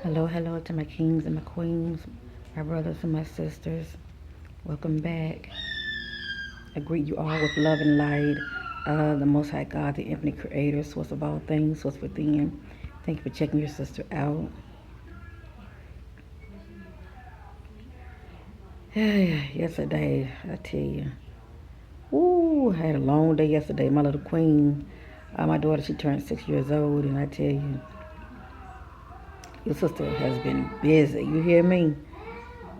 Hello, hello to my kings and my queens, my brothers and my sisters. Welcome back. I greet you all with love and light. The Most High God, the infinite creator, source of all things, source within. Thank you for checking your sister out. Yesterday, I tell you, ooh, I had a long day yesterday. My little queen, my daughter, she turned 6 years old, and I tell you, your sister has been busy. You hear me?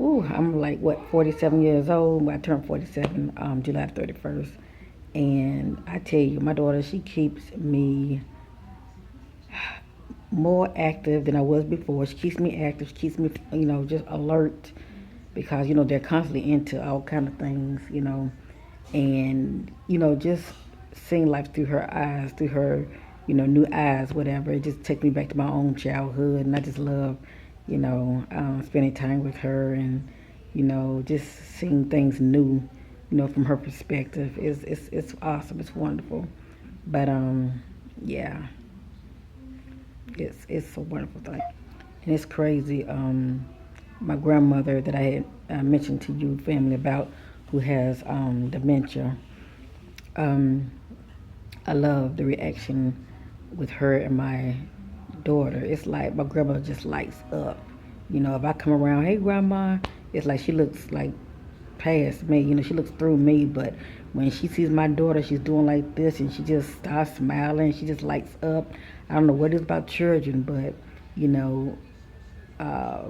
Ooh, I'm like what 47 years old. I turned 47 July 31st, and I tell you, my daughter she keeps me more active than I was before. She keeps me active. She keeps me just alert because they're constantly into all kind of things. And just seeing life through her eyes, through her new eyes, whatever. It just takes me back to my own childhood, and I just love spending time with her and just seeing things new, from her perspective. It's awesome. It's wonderful. But yeah, it's a wonderful thing, and it's crazy. My grandmother that I had mentioned to you, family, about, who has dementia. Um, I love the reaction with her and my daughter. It's like my grandmother just lights up. If I come around, hey grandma, it's like she looks like past me. She looks through me, but when she sees my daughter, she's doing like this, and she just starts smiling. She just lights up. I don't know what it is about children, but you know, uh,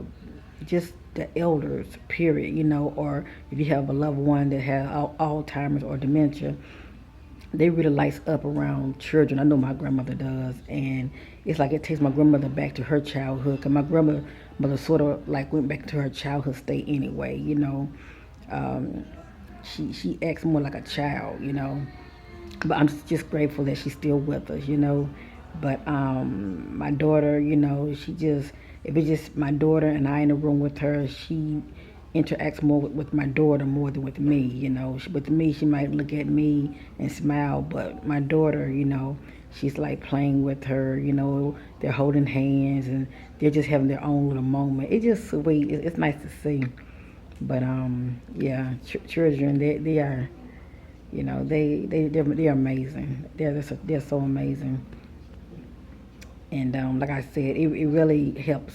just the elders, period. Or if you have a loved one that has Alzheimer's or dementia, they really lights up around children. I know my grandmother does, and it's like it takes my grandmother back to her childhood. Cause my grandmother sort of like went back to her childhood state anyway. Um, she acts more like a child. But I'm just grateful that she's still with us. But my daughter, she just, if it's just my daughter and I in the room with her, she interacts more with my daughter more than with me. With me, she might look at me and smile, but my daughter, she's like playing with her. They're holding hands and they're just having their own little moment. It's just sweet. It's nice to see. But yeah, children, they are, they're amazing. They're so amazing. And like I said, it really helps,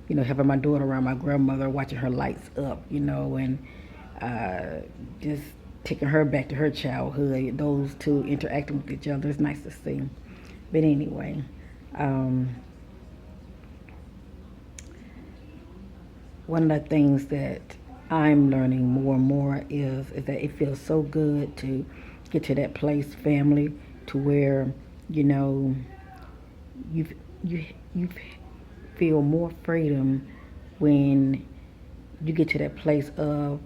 having my daughter around my grandmother, watching her lights up, and uh, just taking her back to her childhood. Those two interacting with each other is nice to see. But anyway, um, one of the things that I'm learning more and more is that it feels so good to get to that place, family, to where you know you you feel more freedom when you get to that place of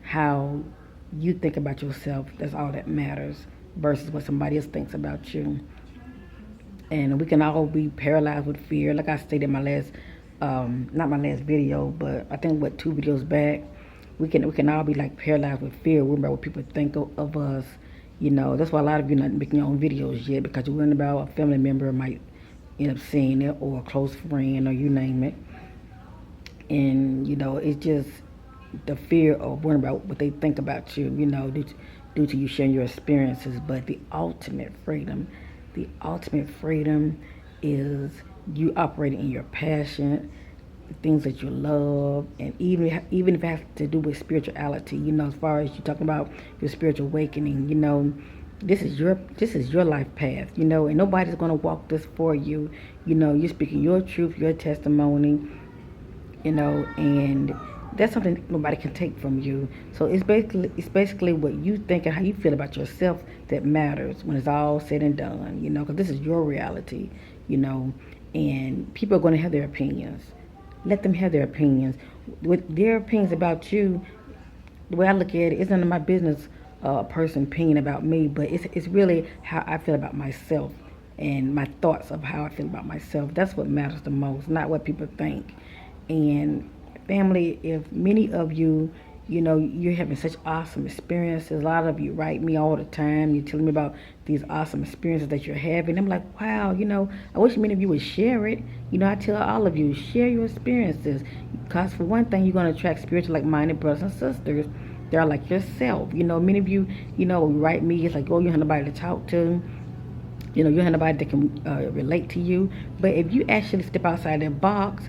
how you think about yourself. That's all that matters versus what somebody else thinks about you. And we can all be paralyzed with fear. Like I stated in my last, not my last video, but I think what 2 videos back, we can all be like paralyzed with fear, worrying about what people think of us. That's why a lot of you not making your own videos yet because you're worrying about a family member might end up seeing it or a close friend or you name it. And it's just the fear of worrying about what they think about you. Due to you sharing your experiences. But the ultimate freedom is you operating in your passion, the things that you love, and even if it has to do with spirituality. As far as you talking about your spiritual awakening. This is your life path. And nobody's gonna walk this for you. You're speaking your truth, your testimony, and that's something nobody can take from you. So it's basically what you think and how you feel about yourself that matters when it's all said and done. Because this is your reality. You know, and people are going to have their opinions. Let them have their opinions. With their opinions about you, the way I look at it, it's none of my business. A person opinion about me, but it's really how I feel about myself and my thoughts of how I feel about myself. That's what matters the most, not what people think. And family, if many of you, you're having such awesome experiences. A lot of you write me all the time. You're telling me about these awesome experiences that you're having. I'm like, wow, I wish many of you would share it. I tell all of you, share your experiences. Because for one thing, you're going to attract spiritual like-minded brothers and sisters. They're like yourself. Many of you, write me. It's like, oh, you have nobody to talk to. You have nobody that can relate to you. But if you actually step outside that box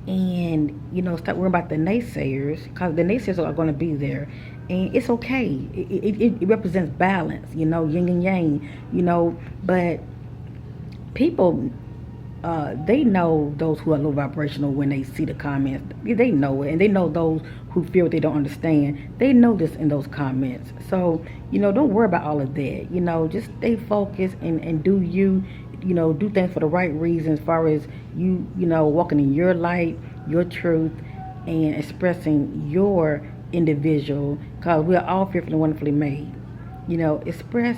and stop worrying about the naysayers, because the naysayers are going to be there, and it's okay. It represents balance, yin and yang, but people, they know those who are low vibrational when they see the comments. They know it, and they know those who feel they don't understand. They know this in those comments. So don't worry about all of that. Just stay focused and do you. Do things for the right reasons, as far as walking in your light, your truth, and expressing your individual. Because we are all fearfully and wonderfully made. Express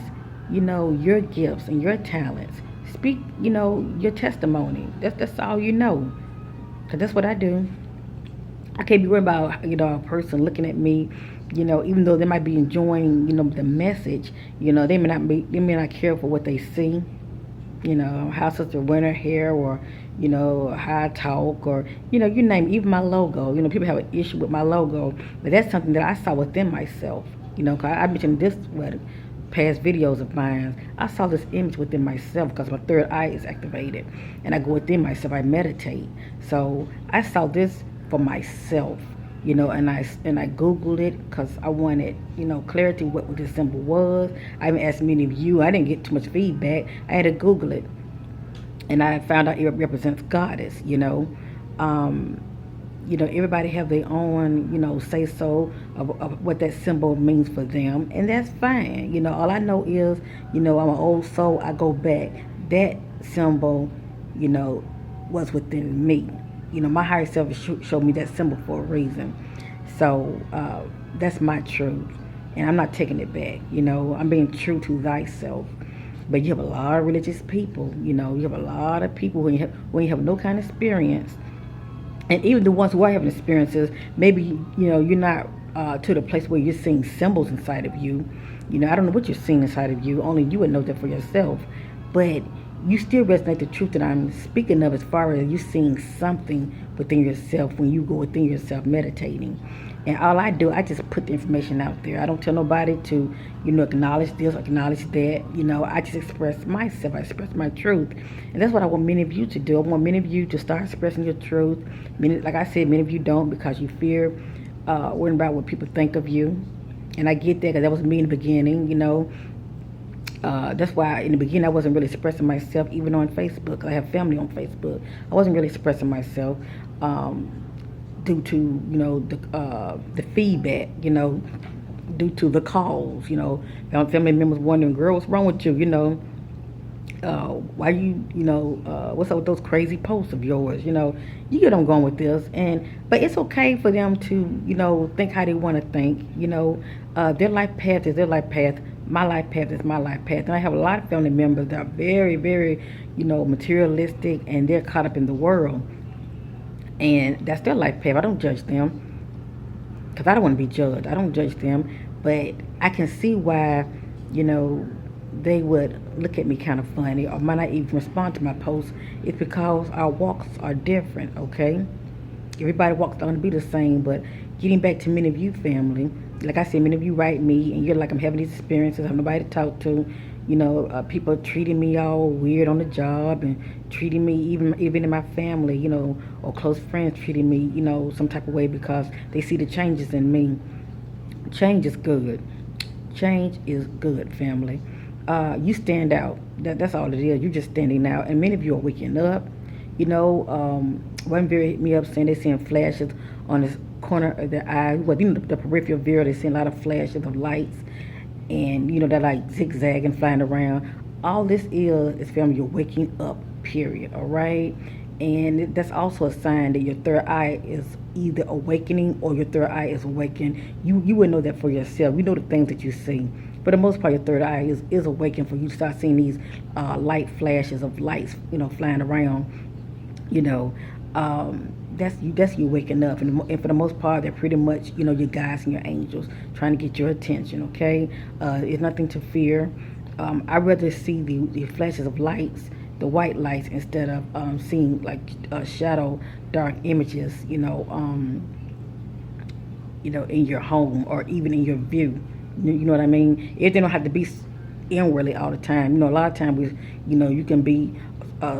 your gifts and your talents. Speak, your testimony. That's all you know. Because that's what I do. I can't be worried about, a person looking at me, even though they might be enjoying, the message, they may not care for what they see, how such a wear hair, or, how I talk, or, you name it, even my logo. People have an issue with my logo, but that's something that I saw within myself, because I mentioned this, past videos of mine. I saw this image within myself because my third eye is activated, and I go within myself. I meditate, so I saw this for myself, and I googled it because I wanted clarity what this symbol was. I even asked many of you. I didn't get too much feedback. I had to Google it, and I found out it represents goddess. Everybody have their own, say so of what that symbol means for them, and that's fine. All I know is, I'm an old soul. I go back. That symbol, was within me. My higher self showed me that symbol for a reason. So that's my truth, and I'm not taking it back. I'm being true to thyself. But you have a lot of religious people. You have a lot of people when you have no kind of experience. And even the ones who are having experiences, maybe you're not to the place where you're seeing symbols inside of you. I don't know what you're seeing inside of you. Only you would know that for yourself. But you still resonate the truth that I'm speaking of, as far as you seeing something within yourself when you go within yourself meditating. And all I do, I just put the information out there. I don't tell nobody to, acknowledge this or acknowledge that. I just express myself. I express my truth. And that's what I want many of you to do. I want many of you to start expressing your truth. Like I said, many of you don't because you fear worrying about what people think of you. And I get that because that was me in the beginning, that's why in the beginning I wasn't really expressing myself, even on Facebook. I have family on Facebook. I wasn't really expressing myself due to the feedback, due to the calls. Family members wondering, girl, what's wrong with you? Why you what's up with those crazy posts of yours? You get them going with this, but it's okay for them to think how they want to think. Their life path is their life path. My life path is my life path. And I have a lot of family members that are very, very, materialistic, and they're caught up in the world. And that's their life path. I don't judge them because I don't want to be judged. I don't judge them. But I can see why, they would look at me kind of funny or might not even respond to my posts. It's because our walks are different, okay? Everybody walks don't be the same, but getting back to many of you family, like I said, many of you write me and you're like, I'm having these experiences, I have nobody to talk to. People treating me all weird on the job and treating me even in my family, or close friends treating me, some type of way because they see the changes in me. Change is good. Change is good, family. You stand out. That's all it is. You're just standing out. And many of you are waking up. One video hit me up saying they're seeing flashes on this corner of their eye. Well, the peripheral view, they're seeing a lot of flashes of lights. And, they're like zigzagging, flying around. All this is family, you're waking up, period. All right? And that's also a sign that your third eye is either awakening or your third eye is awakened. You would know that for yourself. You know the things that you see. For the most part, your third eye is awakened for you to start seeing these light flashes of lights, flying around. That's you waking up, and for the most part, they're pretty much your guides and your angels trying to get your attention. Okay, it's nothing to fear. I'd rather see the flashes of lights, the white lights, instead of seeing like shadow, dark images. In your home or even in your view. You know what I mean? It don't have to be inwardly all the time. A lot of times you can be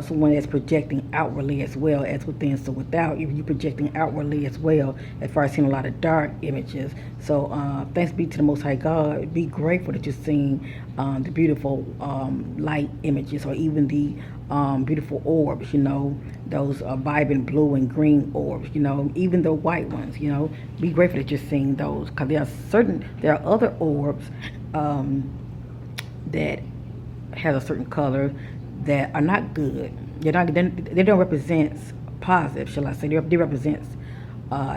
someone that's projecting outwardly as well as within. So without you projecting outwardly as well, as far as seeing a lot of dark images. So thanks be to the Most High God. Be grateful that you're seeing the beautiful light images, or even the beautiful orbs. Those vibrant blue and green orbs. Even the white ones. Be grateful that you're seeing those, because there are other orbs that has a certain color that are not good. They don't represent positive, shall I say? They represent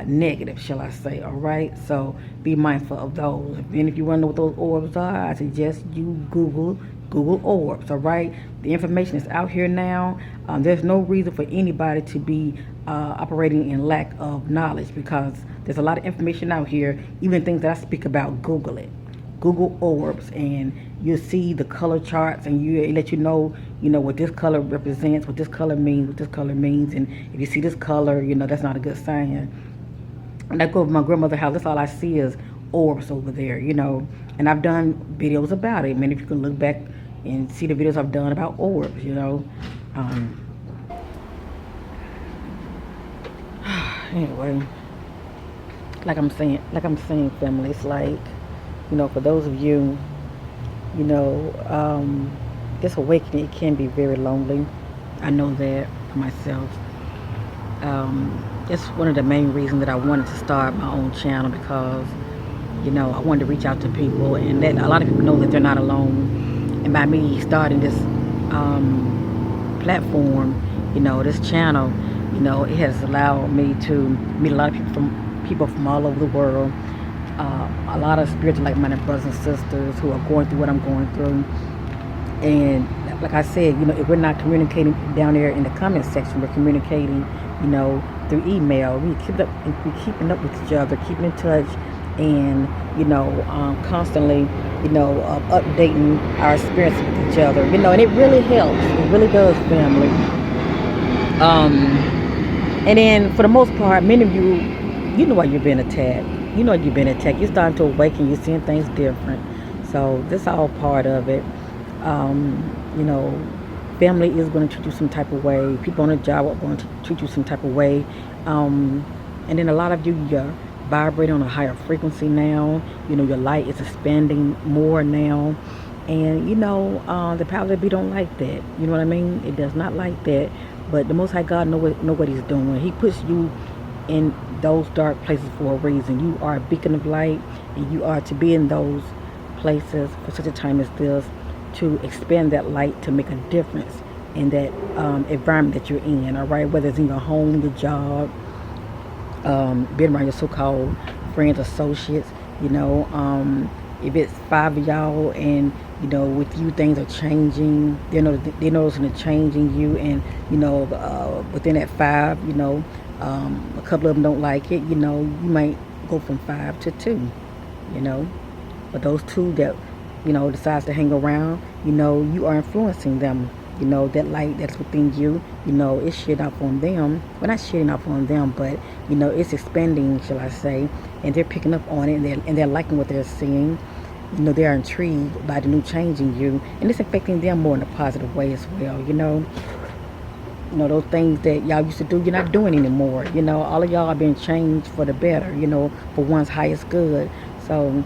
negative, shall I say? All right. So be mindful of those. And if you want to know what those orbs are, I suggest you Google orbs. All right. The information is out here now. There's no reason for anybody to be operating in lack of knowledge, because there's a lot of information out here. Even things that I speak about, Google it. Google orbs, and you'll see the color charts, and it let you know what this color represents, what this color means, and if you see this color, that's not a good sign. When I go to my grandmother's house, that's all I see is orbs over there, and I've done videos about it. Man, if you can look back and see the videos I've done about orbs, anyway, like I'm saying, family, it's like, for those of you, this awakening, it can be very lonely. I know that for myself. It's one of the main reasons that I wanted to start my own channel, because, I wanted to reach out to people, and let a lot of people know that they're not alone. And by me starting this platform, this channel, it has allowed me to meet a lot of people from all over the world. A lot of spiritual like-minded brothers and sisters who are going through what I'm going through. And like I said, if we're not communicating down there in the comment section, we're communicating, through email. We're keeping up with each other, keeping in touch, and constantly, updating our experiences with each other. And it really helps. It really does, family. And then for the most part, many of you, why you're being attacked. You've been attacked. You're starting to awaken. You're seeing things different. So this is all part of it. Family is going to treat you some type of way. People on the job are going to treat you some type of way. And then a lot of you're vibrating on a higher frequency now. Your light is expanding more now. And, the power that be don't like that. You know what I mean? It does not like that. But the Most High God know what He's doing. He puts you in those dark places for a reason. You are a beacon of light, and you are to be in those places for such a time as this, to expand that light, to make a difference in that environment that you're in. All right, whether it's in your home, your job, being around your so-called friends, associates. If it's 5 of y'all, and with you things are changing, they're noticing a change in you, and within that 5, a couple of them don't like it, you might go from 5 to 2, but those 2 that decides to hang around, you are influencing them. That light that's within you, it's shedding off on them. Well, not shedding off on them, but it's expanding, shall I say, and they're picking up on it, and they're liking what they're seeing. They are intrigued by the new change in you, and it's affecting them more in a positive way as well. Those things that y'all used to do, you're not doing anymore. All of y'all are being changed for the better, for one's highest good. So,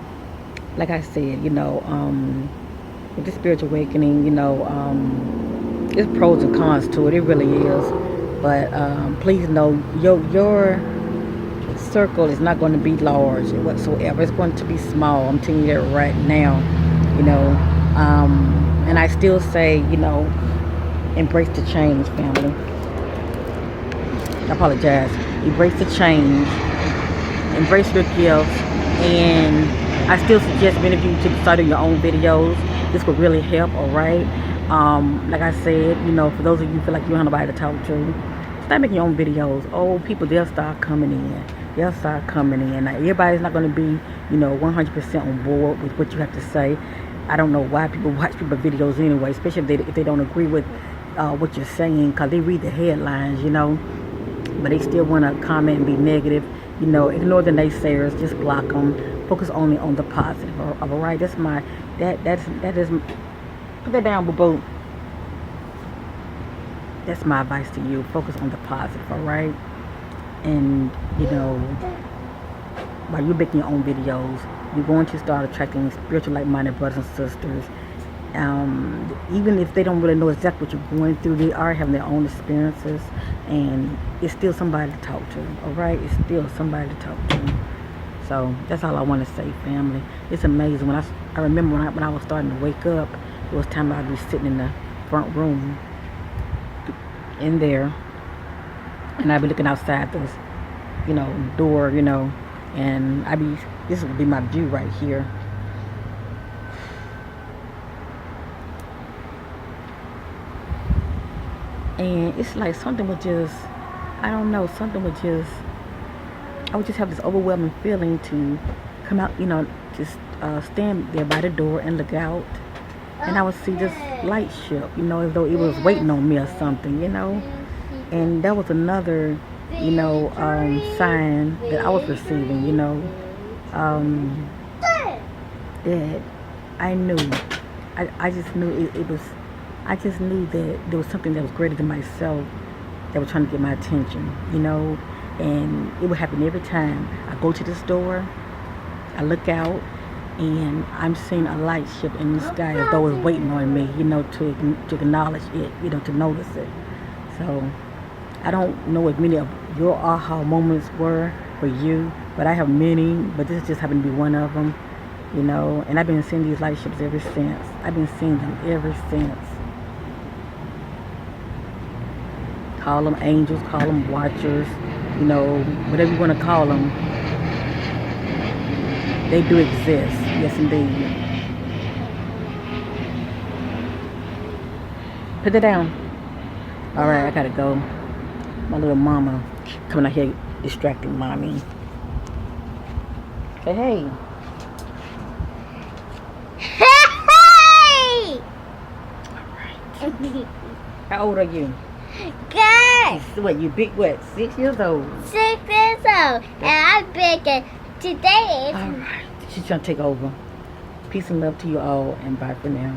like I said, with this spiritual awakening, there's pros and cons to it. It really is. But please know, your circle is not going to be large whatsoever. It's going to be small. I'm telling you that right now. And I still say, embrace the change, family. I apologize. Embrace the change. Embrace your gifts. And I still suggest many of you to start doing your own videos. This will really help, all right? Like I said, for those of you who feel like you don't have nobody to talk to, start making your own videos. Old people, they'll start coming in. They'll start coming in. Now, everybody's not going to be, 100% on board with what you have to say. I don't know why people watch people's videos anyway, especially if they don't agree with what you're saying, because they read the headlines, but they still want to comment and be negative. Ignore the naysayers, just block them. Focus only on the positive. All right, that is. Put that down, boo boo. That's my advice to you. Focus on the positive. All right, and while you're making your own videos, you're going to start attracting spiritual, like-minded brothers and sisters. Even if they don't really know exactly what you're going through, they are having their own experiences, and it's still somebody to talk to. All right, it's still somebody to talk to. So that's all I want to say, family. It's amazing. When I remember when I was starting to wake up, it was time I'd be sitting in the front room, in there, and I'd be looking outside this, door, and this would be my view right here. And it's like something would just, I don't know, I would just have this overwhelming feeling to come out, just stand there by the door and look out. And I would see this light ship, as though it was waiting on me or something, And that was another, sign that I was receiving, that I knew. I just knew I just knew that there was something that was greater than myself that was trying to get my attention, and it would happen every time I go to this door. I look out, and I'm seeing a light ship in the sky as though it's waiting on me, to acknowledge it, to notice it. So I don't know what many of your aha moments were for you, but I have many, but this just happened to be one of them, and I've been seeing these light ships ever since. I've been seeing them ever since. Call them angels, call them watchers, whatever you want to call them. They do exist. Yes, indeed. Put that down. All right, I gotta go. My little mama coming out here distracting mommy. Say hey. Hey! All right. How old are you? Good. What, you big, 6 years old? 6 years old. And I'm big. And today is... All right. She's trying to take over. Peace and love to you all, and bye for now.